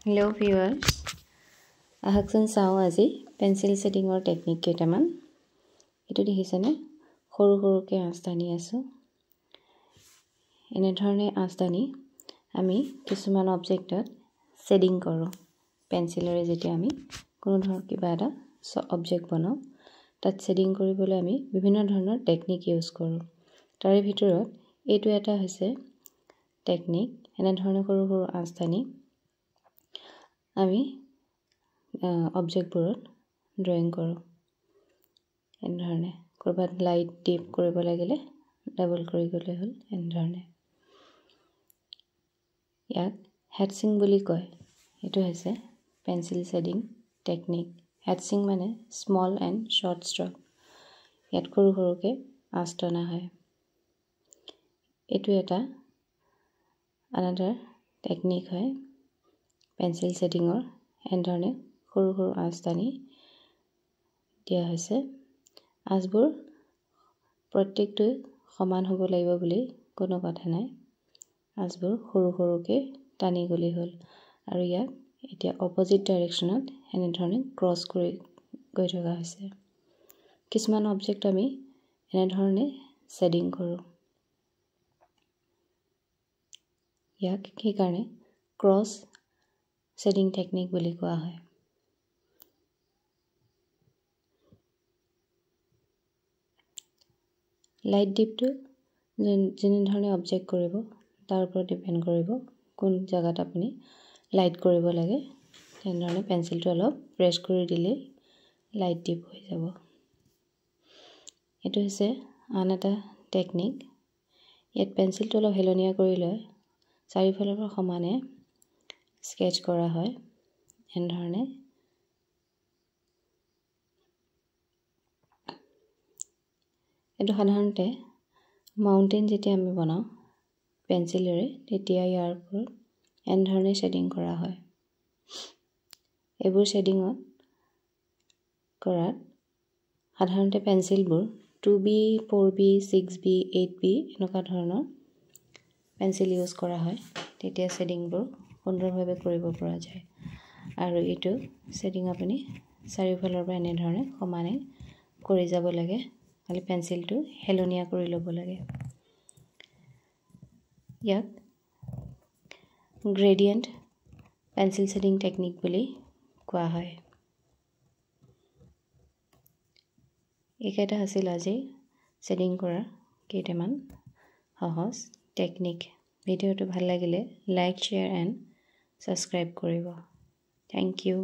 Hello viewers, ahakson sao aji pencil setting or technique ketaman etu dehisane horu ke astani asu ene dhorone astani ami kisuman object setting koru pencil ore jeti ami kono dhor kiba eta object banao tat setting koribole ami bibhinno dhoroner technique use koru tare bhitorot etu eta hoise technique ene dhorone horu astani আমি object বোৰত drawing কৰো এনে ধৰণে কৰবাত light deep কৰিব লাগিলে double কৰি গলে হল এনে ধৰণে ইয়াক হেডছিং বুলি কয় এটো হৈছে পেন্সিল শেডিং টেকনিক হেডছিং মানে স্মল এন্ড শৰ্ট ষ্ট্ৰোক ইয়াত সৰুকে আস্তনা হয় এটো এটা another টেকনিক হয় pencil setting or এন্ডৰনে সৰু আস্তানি দিয়া হৈছে আজবোৰ প্ৰত্যেকটো সমান হ'ব লাগিব বুলি কোনো কথা নাই আজবোৰ সৰুকে টানি গলি হল আৰু ইয়াক এতিয়া অপজিট ডাইৰেকচনত এনে ধৰণে ক্ৰস কৰি গৈ থকা হৈছে কিছুমান অবজেক্ট আমি এনে ধৰণে শেডিং কৰো ইয়াক কি কাৰণে ক্ৰস শেডিং টেকনিক বুলি কোৱা হয় লাইট ডিপটো যেনে ধৰণে অবজেক্ট কৰিব তাৰ ওপৰত ডিপেন্ড কৰিব কোন জায়গাত আপুনি লাইট কৰিব লাগে তেনে ধৰণে পেন্সিলটো অলপ প্ৰেছ কৰি দিলে লাইট ডিপ হৈ যাব এটো হৈছে আন এটা টেকনিক ইয়াত পেন্সিলটো অলপ হেলনিয়া কৰি লয় চাৰিফালৰ পৰা সমানে স্কেচ কৰা হয় এনে ধৰণে এটো সাধাৰণতে মাউন্টেন যেতিয়া আমি বনাও পেন্সিলেৰে তেতিয়া ইয়াৰ ওপৰত এনে ধৰণে শেডিং কৰা হয় এবোৰ শেডিংত কৰাত সাধাৰণতে পেন্সিলবোৰ 2B 4B 6B 8B এনেকুৱা ধৰণৰ পেন্সিল ইউজ কৰা হয় তেতিয়া শেডিংবোৰ সুন্দৰভাৱে কৰিব পৰা যায় আৰু এটো শেডিং আপুনি চাৰিফালৰ পৰা এনে ধৰণে সমানে কৰি যাব লাগে খালি পেন্সিলটো হেলনিয়া কৰি ল'ব লাগে ইয়াক গ্ৰেডিয়েন্ট পেন্সিল শেডিং টেকনিক বুলি কোৱা হয় একেটা আছিল আজি শেডিং কৰা কেইটামান সহজ টেকনিক ভিডিওটো ভাল লাগিলে লাইক শেয়াৰ এন্ড সাবস্ক্ৰাইব কৰিব থ্যাংক ইউ